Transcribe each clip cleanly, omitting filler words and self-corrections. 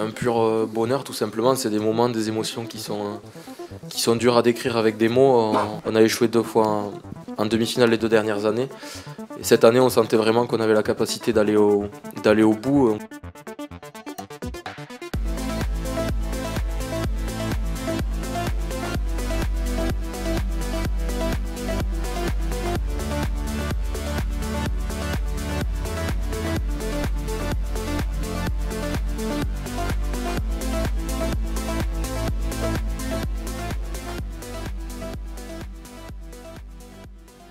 un pur bonheur tout simplement. C'est des moments, des émotions qui sont dures à décrire avec des mots. On a échoué 2 fois en demi-finale les 2 dernières années. Et cette année, on sentait vraiment qu'on avait la capacité d'aller au bout.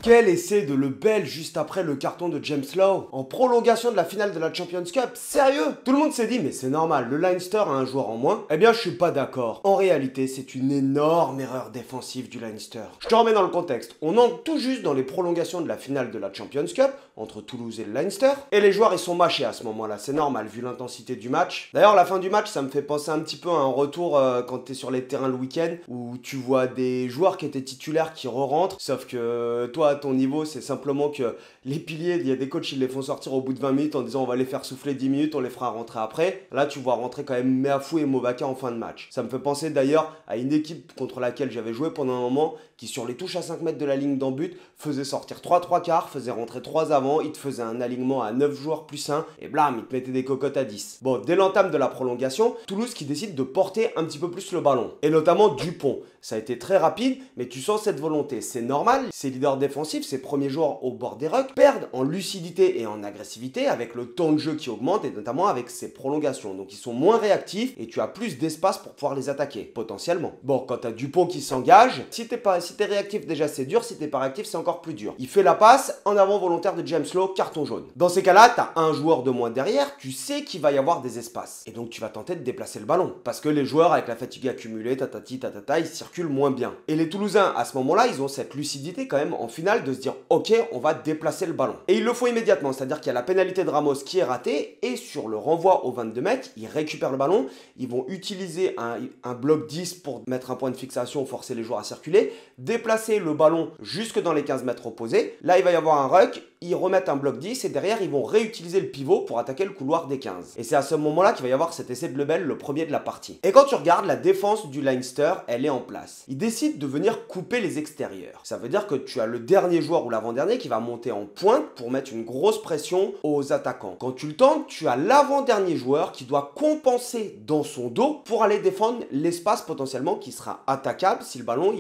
Quel essai de Le Bel juste après le carton de James Lowe en prolongation de la finale de la Champions Cup. Sérieux? Tout le monde s'est dit mais c'est normal, le Leinster a un joueur en moins. Eh bien je suis pas d'accord. En réalité c'est une énorme erreur défensive du Leinster. Je te remets dans le contexte. On entre tout juste dans les prolongations de la finale de la Champions Cup entre Toulouse et le Leinster. Et les joueurs ils sont mâchés à ce moment-là, c'est normal vu l'intensité du match. D'ailleurs la fin du match ça me fait penser un petit peu à un retour quand t'es sur les terrains le week-end où tu vois des joueurs qui étaient titulaires qui re-rentrent. Sauf que toi à ton niveau c'est simplement que les piliers, il y a des coachs ils les font sortir au bout de 20 minutes en disant on va les faire souffler 10 minutes, on les fera rentrer après. Là tu vois rentrer quand même Meafou et Movaka en fin de match. Ça me fait penser d'ailleurs à une équipe contre laquelle j'avais joué pendant un moment qui sur les touches à 5 mètres de la ligne d'en but faisait sortir 3 quarts, faisait rentrer 3 avant, il te faisait un alignement à 9 joueurs plus 1 et blam, il te mettait des cocottes à 10. Bon, dès l'entame de la prolongation, Toulouse qui décide de porter un petit peu plus le ballon et notamment Dupont. Ça a été très rapide, mais tu sens cette volonté. C'est normal, ses leaders défensifs, ses premiers joueurs au bord des rucks, perdent en lucidité et en agressivité avec le temps de jeu qui augmente et notamment avec ses prolongations. Donc ils sont moins réactifs et tu as plus d'espace pour pouvoir les attaquer, potentiellement. Bon, quand tu as Dupont qui s'engage, si t'es réactif déjà c'est dur, si t'es pas réactif c'est encore plus dur. Il fait la passe, en avant volontaire de James Lowe, carton jaune. Dans ces cas-là, tu as un joueur de moins derrière, tu sais qu'il va y avoir des espaces. Et donc tu vas tenter de déplacer le ballon. Parce que les joueurs avec la fatigue accumulée, ils circulent moins bien. Et les Toulousains, à ce moment-là, ils ont cette lucidité quand même en finale de se dire ok, on va déplacer le ballon. Et ils le font immédiatement, c'est-à-dire qu'il y a la pénalité de Ramos qui est ratée et sur le renvoi aux 22 mètres, ils récupèrent le ballon, ils vont utiliser un bloc 10 pour mettre un point de fixation, forcer les joueurs à circuler, déplacer le ballon jusque dans les 15 mètres opposés. Là, il va y avoir un ruck, ils remettent un bloc 10 et derrière, ils vont réutiliser le pivot pour attaquer le couloir des 15. Et c'est à ce moment-là qu'il va y avoir cet essai de Le Bel, le premier de la partie. Et quand tu regardes, la défense du Leinster, elle est en place. Ils décident de venir couper les extérieurs. Ça veut dire que tu as le dernier joueur ou l'avant-dernier qui va monter en pointe pour mettre une grosse pression aux attaquants. Quand tu le tentes, tu as l'avant-dernier joueur qui doit compenser dans son dos pour aller défendre l'espace potentiellement qui sera attaquable si le ballon,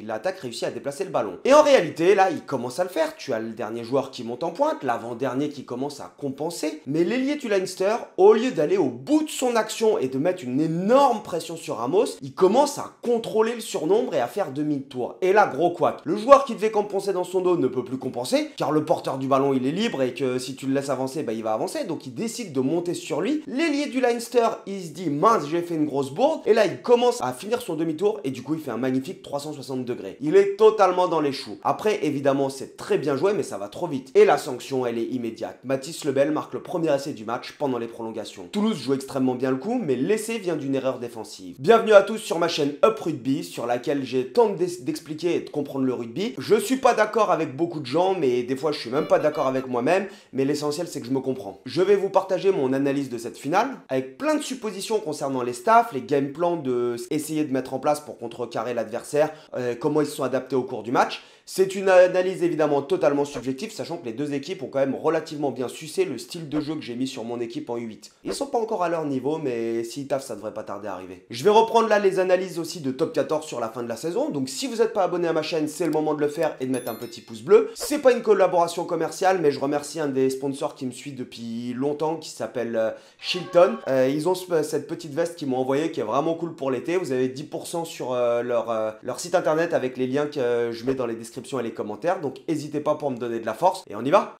l'attaque réussit à déplacer le ballon. Et en réalité, là, il commence à le faire. Tu as le dernier joueur qui monte en pointe, l'avant-dernier qui commence à compenser. Mais l'ailier du Leinster, au lieu d'aller au bout de son action et de mettre une énorme pression sur Ramos, il commence à contrôler le surnombre et à faire demi-tour. Et là, gros couac. Le joueur qui devait compenser dans son dos ne peut plus compenser, car le porteur du ballon, il est libre et que si tu le laisses avancer, bah, il va avancer. Donc il décide de monter sur lui. L'ailier du Leinster, il se dit mince, j'ai fait une grosse bourde. Et là, il commence à finir son demi-tour et du coup, il fait un magnifique 360 degrés. Il est totalement dans les choux. Après, évidemment, c'est très bien joué, mais ça va trop vite. Et la sanction, elle est immédiate. Mathys Le Bel marque le premier essai du match pendant les prolongations. Toulouse joue extrêmement bien le coup, mais l'essai vient d'une erreur défensive. Bienvenue à tous sur ma chaîne Up Rugby, sur laquelle j'ai tenté d'expliquer et de comprendre le rugby. Je suis pas d'accord avec beaucoup de gens, mais des fois je suis même pas d'accord avec moi-même, mais l'essentiel c'est que je me comprends. Je vais vous partager mon analyse de cette finale, avec plein de suppositions concernant les staffs, les game plans de essayer de mettre en place pour contrecarrer l'adversaire, comment ils se sont adaptés au cours du match. C'est une analyse évidemment totalement subjective, sachant que les deux équipes ont quand même relativement bien sucé le style de jeu que j'ai mis sur mon équipe en U8. Ils sont pas encore à leur niveau, mais s'ils taffent, ça devrait pas tarder à arriver. Je vais reprendre là les analyses aussi de Top 14 sur la fin de la saison, donc si vous n'êtes pas abonné à ma chaîne, c'est le moment de le faire et de mettre un petit pouce bleu. C'est pas une collaboration commerciale, mais je remercie un des sponsors qui me suit depuis longtemps, qui s'appelle Shilton. Ils ont cette petite veste qu'ils m'ont envoyée, qui est vraiment cool pour l'été. Vous avez 10% sur leur site internet avec les liens que je mets dans les descriptions et les commentaires, donc n'hésitez pas pour me donner de la force, et on y va.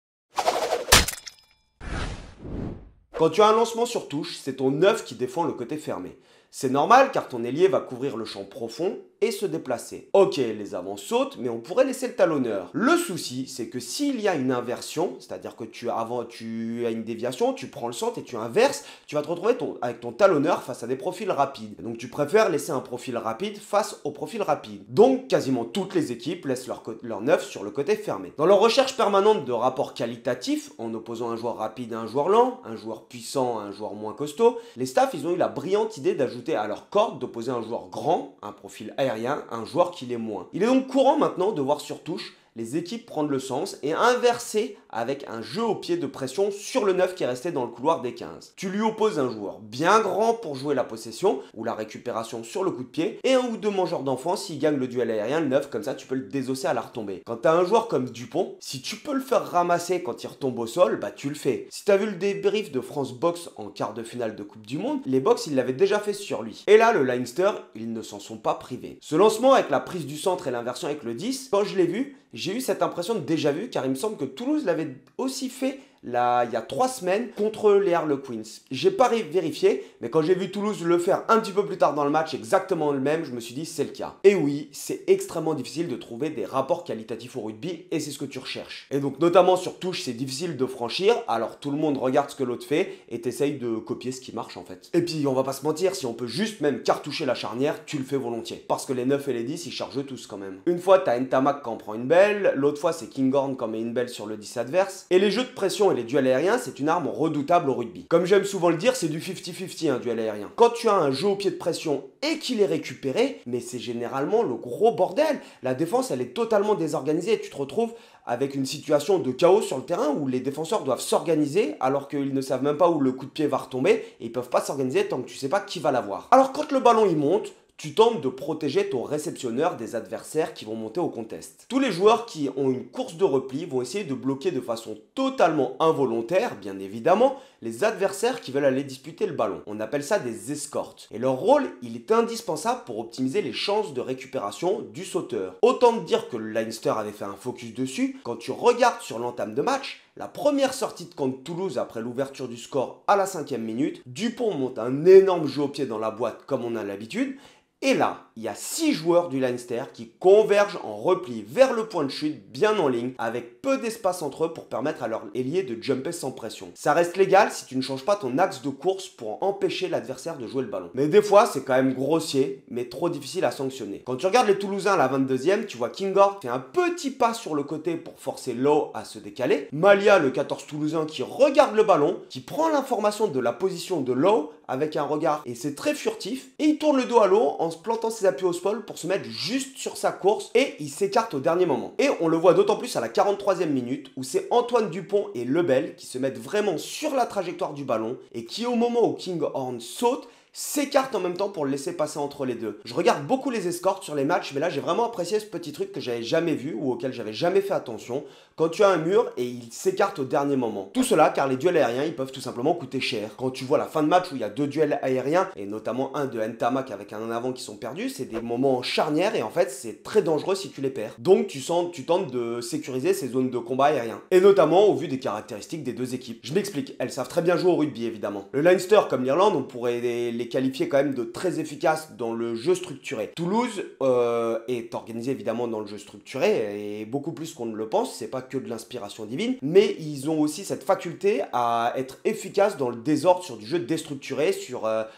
Quand tu as un lancement sur touche, c'est ton œuf qui défend le côté fermé. C'est normal car ton ailier va couvrir le champ profond et se déplacer. Ok, les avants sautent, mais on pourrait laisser le talonneur. Le souci, c'est que s'il y a une inversion, c'est-à-dire que tu as une déviation, tu prends le centre et tu inverses, tu vas te retrouver avec ton talonneur face à des profils rapides. Donc tu préfères laisser un profil rapide face au profil rapide. Donc quasiment toutes les équipes laissent leur neuf sur le côté fermé. Dans leur recherche permanente de rapports qualitatifs, en opposant un joueur rapide à un joueur lent, un joueur puissant à un joueur moins costaud, les staffs ils ont eu la brillante idée d'ajouter à leur corde d'opposer un joueur grand, un profil aérien, un joueur qui l'est moins. Il est donc courant maintenant de voir sur touche les équipes prendre le sens et inverser avec un jeu au pied de pression sur le 9 qui est resté dans le couloir des 15. Tu lui opposes un joueur bien grand pour jouer la possession ou la récupération sur le coup de pied et un ou deux mangeurs d'enfants s'il gagne le duel aérien, le 9, comme ça tu peux le désosser à la retombée. Quand tu as un joueur comme Dupont, si tu peux le faire ramasser quand il retombe au sol, bah tu le fais. Si tu as vu le débrief de France Box en quart de finale de Coupe du Monde, les Box ils l'avaient déjà fait sur lui. Et là le Leinster, ils ne s'en sont pas privés. Ce lancement avec la prise du centre et l'inversion avec le 10, quand je l'ai vu, j'ai eu cette impression de déjà vu car il me semble que Toulouse l'avait aussi fait il y a 3 semaines contre les Harlequins. J'ai pas vérifié, mais quand j'ai vu Toulouse le faire un petit peu plus tard dans le match, exactement le même, je me suis dit c'est le cas. Et oui, c'est extrêmement difficile de trouver des rapports qualitatifs au rugby et c'est ce que tu recherches. Et donc notamment sur touche, c'est difficile de franchir, alors tout le monde regarde ce que l'autre fait et t'essayes de copier ce qui marche en fait. Et puis on va pas se mentir, si on peut juste même cartoucher la charnière, tu le fais volontiers. Parce que les 9 et les 10, ils chargent tous quand même. Une fois, t'as Ntamak qui en prend une belle, l'autre fois c'est Kinghorn qui en met une belle sur le 10 adverse. Et les jeux de pression et les duels aériens, c'est une arme redoutable au rugby. Comme j'aime souvent le dire, c'est du 50-50 un duel aérien. Quand tu as un jeu au pied de pression et qu'il est récupéré, mais c'est généralement le gros bordel. La défense, elle est totalement désorganisée et tu te retrouves avec une situation de chaos sur le terrain où les défenseurs doivent s'organiser alors qu'ils ne savent même pas où le coup de pied va retomber et ils peuvent pas s'organiser tant que tu sais pas qui va l'avoir. Alors quand le ballon il monte, tu tentes de protéger ton réceptionneur des adversaires qui vont monter au contest. Tous les joueurs qui ont une course de repli vont essayer de bloquer de façon totalement involontaire, bien évidemment, les adversaires qui veulent aller disputer le ballon. On appelle ça des escortes. Et leur rôle, il est indispensable pour optimiser les chances de récupération du sauteur. Autant te dire que le Leinster avait fait un focus dessus. Quand tu regardes sur l'entame de match, la première sortie de contre Toulouse après l'ouverture du score à la 5e minute, Dupont monte un énorme jeu au pied dans la boîte comme on a l'habitude. Et là, il y a 6 joueurs du Leinster qui convergent en repli vers le point de chute bien en ligne avec peu d'espace entre eux pour permettre à leur ailier de jumper sans pression. Ça reste légal si tu ne changes pas ton axe de course pour empêcher l'adversaire de jouer le ballon. Mais des fois, c'est quand même grossier, mais trop difficile à sanctionner. Quand tu regardes les Toulousains à la 22e, tu vois Kinghorn fait un petit pas sur le côté pour forcer Lowe à se décaler. Malia, le 14 Toulousain, qui regarde le ballon, qui prend l'information de la position de Lowe avec un regard, et c'est très furtif, et il tourne le dos à Lowe en se plantant ses appuis au sol pour se mettre juste sur sa course et il s'écarte au dernier moment. Et on le voit d'autant plus à la 43e minute où c'est Antoine Dupont et Lebel qui se mettent vraiment sur la trajectoire du ballon et qui au moment où Kinghorn saute, s'écarte en même temps pour le laisser passer entre les deux. Je regarde beaucoup les escortes sur les matchs, mais là j'ai vraiment apprécié ce petit truc que j'avais jamais vu ou auquel j'avais jamais fait attention. Quand tu as un mur et il s'écarte au dernier moment. Tout cela car les duels aériens ils peuvent tout simplement coûter cher. Quand tu vois la fin de match où il y a 2 duels aériens et notamment un de Ntamak avec un en avant qui sont perdus, c'est des moments charnières et en fait c'est très dangereux si tu les perds. Donc tu tentes de sécuriser ces zones de combat aérien. Et notamment au vu des caractéristiques des deux équipes. Je m'explique, elles savent très bien jouer au rugby évidemment. Le Leinster comme l'Irlande, on pourrait les qualifier quand même de très efficaces dans le jeu structuré. Toulouse est organisé évidemment dans le jeu structuré et beaucoup plus qu'on ne le pense, c'est pas que de l'inspiration divine, mais ils ont aussi cette faculté à être efficaces dans le désordre sur du jeu déstructuré,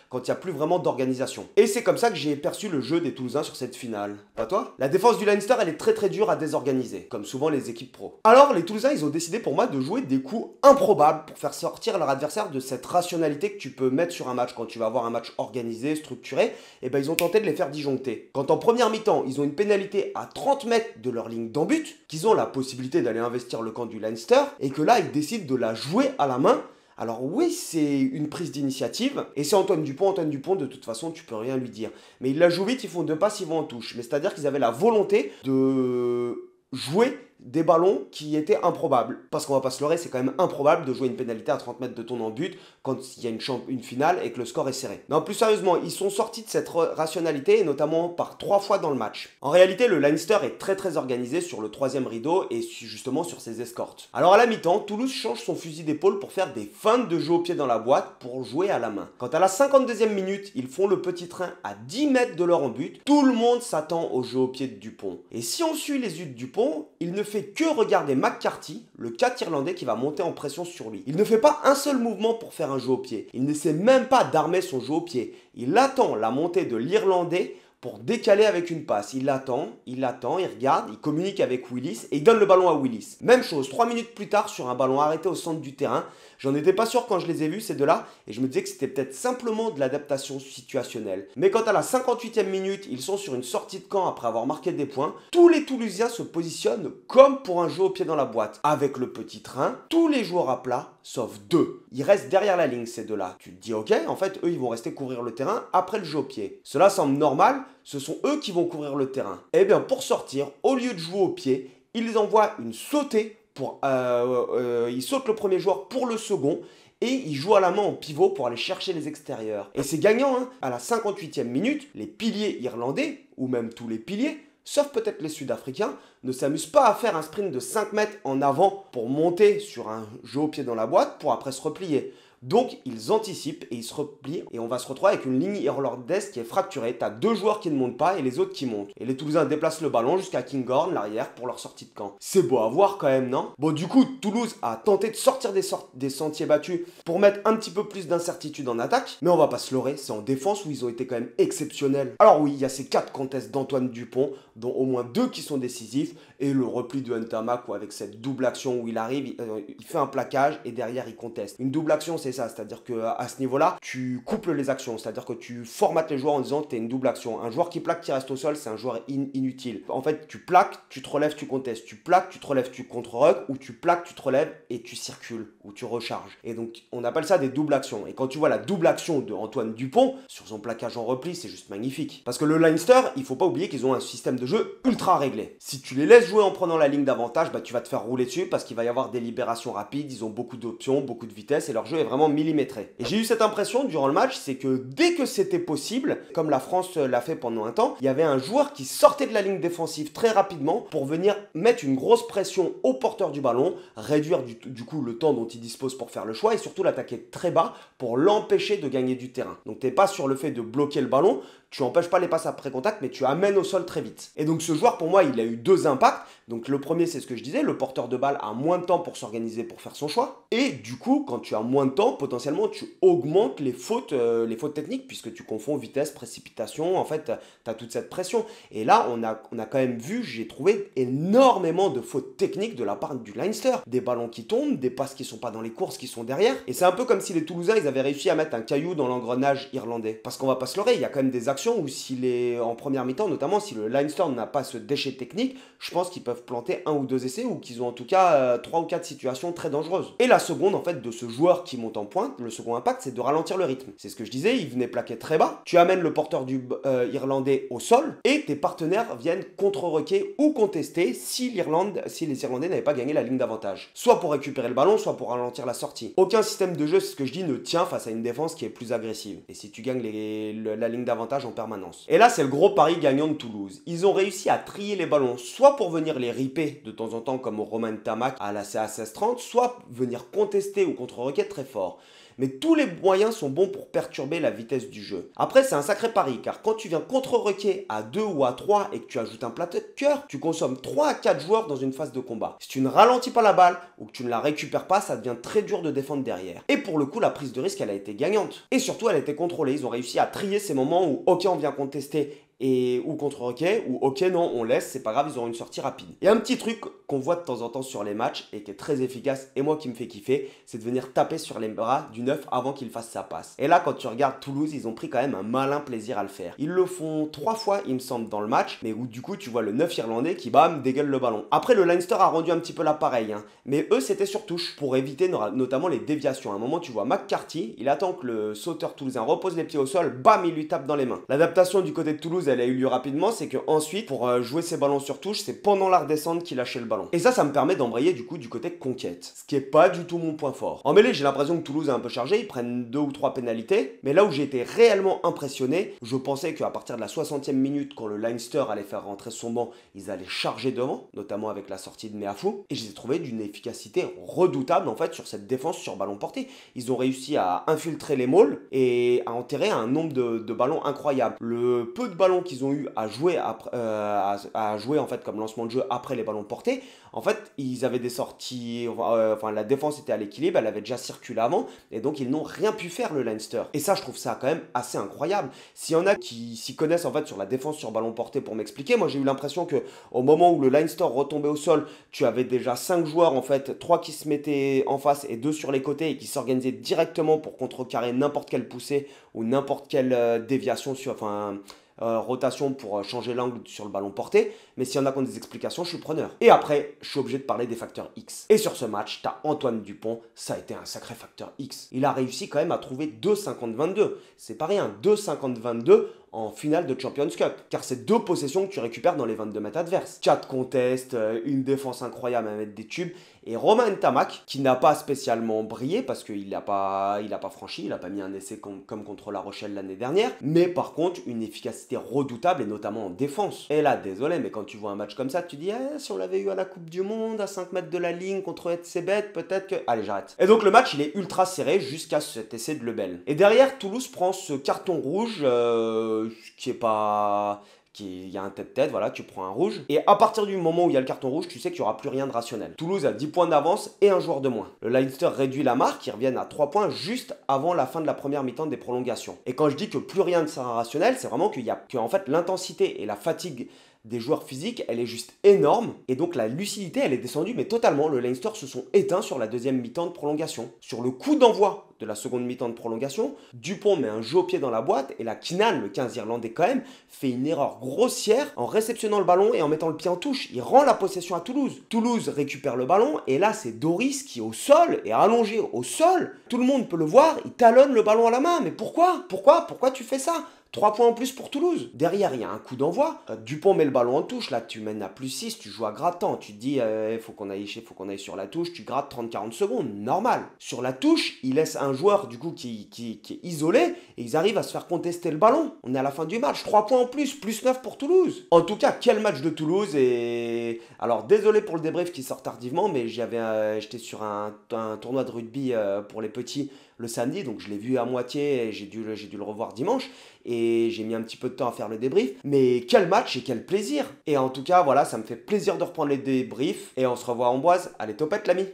quand il n'y a plus vraiment d'organisation. Et c'est comme ça que j'ai perçu le jeu des Toulousains sur cette finale. Pas toi? La défense du Leinster elle est très dure à désorganiser, comme souvent les équipes pro. Alors les Toulousains ils ont décidé pour moi de jouer des coups improbables pour faire sortir leur adversaire de cette rationalité que tu peux mettre sur un match quand tu vas avoir un match organisé, structuré, et ben ils ont tenté de les faire disjoncter. Quand en première mi-temps, ils ont une pénalité à 30 mètres de leur ligne d'en but, qu'ils ont la possibilité d'aller investir le camp du Leinster, et que là, ils décident de la jouer à la main. Alors oui, c'est une prise d'initiative, et c'est Antoine Dupont, de toute façon, tu peux rien lui dire. Mais ils la jouent vite, ils font 2 passes, ils vont en touche. Mais c'est-à-dire qu'ils avaient la volonté de jouer des ballons qui étaient improbables. Parce qu'on va pas se leurrer, c'est quand même improbable de jouer une pénalité à 30 mètres de ton but quand il y a une finale et que le score est serré. Non, plus sérieusement, ils sont sortis de cette rationalité, et notamment par 3 fois dans le match. En réalité, le Leinster est très organisé sur le 3e rideau et justement sur ses escortes. Alors à la mi-temps, Toulouse change son fusil d'épaule pour faire des feintes de jeu au pied dans la boîte pour jouer à la main. Quand à la 52e minute, ils font le petit train à 10 mètres de leur but, tout le monde s'attend au jeu au pied de Dupont. Et si on suit les yeux de Dupont, il ne fait que regarder McCarthy, le 4 irlandais qui va monter en pression sur lui. Il ne fait pas un seul mouvement pour faire un jeu au pied. Il ne sait même pas d'armer son jeu au pied. Il attend la montée de l'Irlandais pour décaler avec une passe. Il attend, il regarde, il communique avec Willis et il donne le ballon à Willis. Même chose, 3 minutes plus tard sur un ballon arrêté au centre du terrain. J'en étais pas sûr quand je les ai vus ces deux-là et je me disais que c'était peut-être simplement de l'adaptation situationnelle. Mais quand à la 58e minute, ils sont sur une sortie de camp après avoir marqué des points, tous les Toulousiens se positionnent comme pour un jeu au pied dans la boîte. Avec le petit train, tous les joueurs à plat, sauf 2. Ils restent derrière la ligne ces deux-là. Tu te dis ok, en fait eux ils vont rester couvrir le terrain après le jeu au pied. Cela semble normal, ce sont eux qui vont couvrir le terrain. Et bien pour sortir, au lieu de jouer au pied, ils envoient une sautée. Il saute le premier joueur pour le second et il joue à la main en pivot pour aller chercher les extérieurs. Et c'est gagnant, hein. À la 58e minute, les piliers irlandais, ou même tous les piliers, sauf peut-être les Sud-Africains, ne s'amusent pas à faire un sprint de 5 mètres en avant pour monter sur un jeu au pied dans la boîte pour après se replier. Donc ils anticipent et ils se replient et on va se retrouver avec une ligne irlandaise qui est fracturée. T'as 2 joueurs qui ne montent pas et les autres qui montent. Et les Toulousains déplacent le ballon jusqu'à Kinghorn, l'arrière, pour leur sortie de camp. C'est beau à voir quand même, non? Bon, du coup, Toulouse a tenté de sortir des sentiers battus pour mettre un petit peu plus d'incertitude en attaque. Mais on va pas se leurrer, c'est en défense où ils ont été quand même exceptionnels. Alors oui, il y a ces 4 contests d'Antoine Dupont, dont au moins 2 qui sont décisifs. Et le repli de Ntamak où avec cette double action où il arrive, il fait un plaquage et derrière il conteste. Une double action, c'est ça, c'est-à-dire qu'à ce niveau-là, tu couples les actions, c'est-à-dire que tu formates les joueurs en disant que tu es une double action. Un joueur qui plaque, qui reste au sol, c'est un joueur inutile. En fait, tu plaques, tu te relèves, tu contestes. Tu plaques, tu te relèves, tu contre-rug, ou tu plaques, tu te relèves et tu circules, ou tu recharges. Et donc, on appelle ça des doubles actions. Et quand tu vois la double action de Antoine Dupont sur son plaquage en repli, c'est juste magnifique. Parce que le Leinster, il faut pas oublier qu'ils ont un système de jeu ultra réglé. Si tu les laisses jouer en prenant la ligne d'avantage, bah, tu vas te faire rouler dessus parce qu'il va y avoir des libérations rapides, ils ont beaucoup d'options, beaucoup de vitesse et leur jeu est vraiment millimétré. Et j'ai eu cette impression durant le match, c'est que dès que c'était possible, comme la France l'a fait pendant un temps, il y avait un joueur qui sortait de la ligne défensive très rapidement pour venir mettre une grosse pression au porteur du ballon, réduire du coup le temps dont il dispose pour faire le choix et surtout l'attaquer très bas pour l'empêcher de gagner du terrain. Donc t'es pas sur le fait de bloquer le ballon, tu n'empêches pas les passes après contact, mais tu amènes au sol très vite. Et donc ce joueur, pour moi, il a eu 2 impacts. Donc le premier, c'est ce que je disais, le porteur de balle a moins de temps pour s'organiser, pour faire son choix. Et du coup, quand tu as moins de temps, potentiellement, tu augmentes les fautes techniques, puisque tu confonds vitesse, précipitation. En fait, tu as toute cette pression. Et là, on a quand même vu, j'ai trouvé énormément de fautes techniques de la part du Leinster. Des ballons qui tombent, des passes qui ne sont pas dans les courses, qui sont derrière. Et c'est un peu comme si les Toulousains, ils avaient réussi à mettre un caillou dans l'engrenage irlandais. Parce qu'on va pas se leurrer, il y a quand même des actions où s'il est en première mi-temps, notamment si le Leinster n'a pas ce déchet technique, je pense qu'ils peuvent planter 1 ou 2 essais ou qu'ils ont en tout cas 3 ou 4 situations très dangereuses. Et la seconde, en fait, de ce joueur qui monte en pointe, le second impact, c'est de ralentir le rythme. C'est ce que je disais, il venait plaquer très bas, tu amènes le porteur du irlandais au sol et tes partenaires viennent contre-requer ou contester si les Irlandais n'avaient pas gagné la ligne d'avantage. Soit pour récupérer le ballon, soit pour ralentir la sortie. Aucun système de jeu, c'est ce que je dis, ne tient face à une défense qui est plus agressive. Et si tu gagnes la ligne d'avantage en permanence. Et là, c'est le gros pari gagnant de Toulouse. Ils ont réussi à trier les ballons, soit pour venir les riper de temps en temps, comme au Romain Ntamak à la CA 16-30, soit venir contester ou contre-requête très fort. Mais tous les moyens sont bons pour perturber la vitesse du jeu. Après, c'est un sacré pari, car quand tu viens contre-requer à 2 ou à 3 et que tu ajoutes un plaqueur, tu consommes 3 à 4 joueurs dans une phase de combat. Si tu ne ralentis pas la balle ou que tu ne la récupères pas, ça devient très dur de défendre derrière. Et pour le coup, la prise de risque, elle a été gagnante. Et surtout, elle a été contrôlée. Ils ont réussi à trier ces moments où, ok, on vient contester ou contre-requet, ou ok non on laisse, c'est pas grave, ils auront une sortie rapide. Et un petit truc qu'on voit de temps en temps sur les matchs et qui est très efficace et moi qui me fait kiffer, c'est de venir taper sur les bras du neuf avant qu'il fasse sa passe. Et là quand tu regardes Toulouse, ils ont pris quand même un malin plaisir à le faire. Ils le font 3 fois il me semble dans le match, mais où du coup tu vois le neuf irlandais qui bam dégueule le ballon. Après le Leinster a rendu un petit peu l'appareil, hein, mais eux c'était sur touche pour éviter notamment les déviations. À un moment tu vois McCarthy, il attend que le sauteur toulousain repose les pieds au sol, bam il lui tape dans les mains. L'adaptation du côté de Toulouse elle a eu lieu rapidement, c'est que ensuite, pour jouer ses ballons sur touche, c'est pendant la redescente qu'il lâchait le ballon. Et ça me permet d'embrayer du coup du côté conquête, ce qui est pas du tout mon point fort. En mêlée, j'ai l'impression que Toulouse est un peu chargé, ils prennent 2 ou 3 pénalités, mais là où j'ai été réellement impressionné, je pensais qu'à partir de la 60e minute, quand le Leinster allait faire rentrer son banc, ils allaient charger devant, notamment avec la sortie de Meafou, et je les ai trouvés d'une efficacité redoutable en fait sur cette défense sur ballon porté. Ils ont réussi à infiltrer les mauls et à enterrer un nombre de ballons incroyable. Le peu de ballons qu'ils ont eu à jouer, à jouer en fait comme lancement de jeu après les ballons portés, en fait ils avaient des sorties, enfin la défense était à l'équilibre, elle avait déjà circulé avant, et donc ils n'ont rien pu faire le Leinster. Et ça je trouve ça quand même assez incroyable. S'il y en a qui s'y connaissent en fait sur la défense sur ballon porté pour m'expliquer, moi j'ai eu l'impression que au moment où le Leinster retombait au sol, tu avais déjà 5 joueurs en fait, 3 qui se mettaient en face et 2 sur les côtés et qui s'organisaient directement pour contrecarrer n'importe quelle poussée ou n'importe quelle déviation sur, rotation pour changer l'angle sur le ballon porté. Mais s'il y en a qui ont des explications, je suis preneur. Et après, je suis obligé de parler des facteurs X. Et sur ce match, t'as Antoine Dupont, ça a été un sacré facteur X. Il a réussi quand même à trouver 2,50-22. C'est pas rien, 2,50-22 en finale de Champions Cup. Car c'est 2 possessions que tu récupères dans les 22 mètres adverses. 4 contests, une défense incroyable à mettre des tubes. Et Romain Ntamak, qui n'a pas spécialement brillé parce qu'il n'a pas franchi, il n'a pas mis un essai comme contre La Rochelle l'année dernière. Mais par contre, une efficacité redoutable et notamment en défense. Et là, désolé, mais quand tu vois un match comme ça, tu dis si on l'avait eu à la Coupe du Monde, à 5 mètres de la ligne contre Etzebeth, peut-être que... Allez, j'arrête. Et donc le match, il est ultra serré jusqu'à cet essai de Lebel. Et derrière, Toulouse prend ce carton rouge qui est pas... Il y a un tête-tête, voilà, tu prends un rouge. Et à partir du moment où il y a le carton rouge, tu sais qu'il n'y aura plus rien de rationnel. Toulouse a 10 points d'avance et un joueur de moins. Le Leinster réduit la marque, ils reviennent à 3 points juste avant la fin de la première mi-temps des prolongations. Et quand je dis que plus rien ne sera rationnel, c'est vraiment que en fait, l'intensité et la fatigue des joueurs physiques, elle est juste énorme. Et donc la lucidité, elle est descendue, mais totalement. Le Leinster se sont éteints sur la deuxième mi-temps de prolongation. Sur le coup d'envoi de la seconde mi-temps de prolongation, Dupont met un jeu au pied dans la boîte et là, Keenan, le 15 irlandais quand même, fait une erreur grossière en réceptionnant le ballon et en mettant le pied en touche. Il rend la possession à Toulouse. Toulouse récupère le ballon et là, c'est Doris qui, au sol, est allongé au sol. Tout le monde peut le voir, il talonne le ballon à la main. Mais pourquoi tu fais ça ? 3 points en plus pour Toulouse. Derrière, il y a un coup d'envoi. Dupont met le ballon en touche. Là, tu mènes à plus 6, tu joues à grattant. Tu te dis, faut qu'on aille sur la touche. Tu grattes 30-40 secondes. Normal. Sur la touche, il laisse un joueur, du coup, qui est isolé. Et ils arrivent à se faire contester le ballon. On est à la fin du match. 3 points en plus. Plus 9 pour Toulouse. En tout cas, quel match de Toulouse. Et alors, désolé pour le débrief qui sort tardivement. Mais j'étais sur un tournoi de rugby pour les petits le samedi, donc je l'ai vu à moitié et j'ai dû le revoir dimanche et j'ai mis un petit peu de temps à faire le débrief, mais quel match et quel plaisir. Et en tout cas voilà, ça me fait plaisir de reprendre les débriefs et on se revoit à Amboise. Allez, topette l'ami.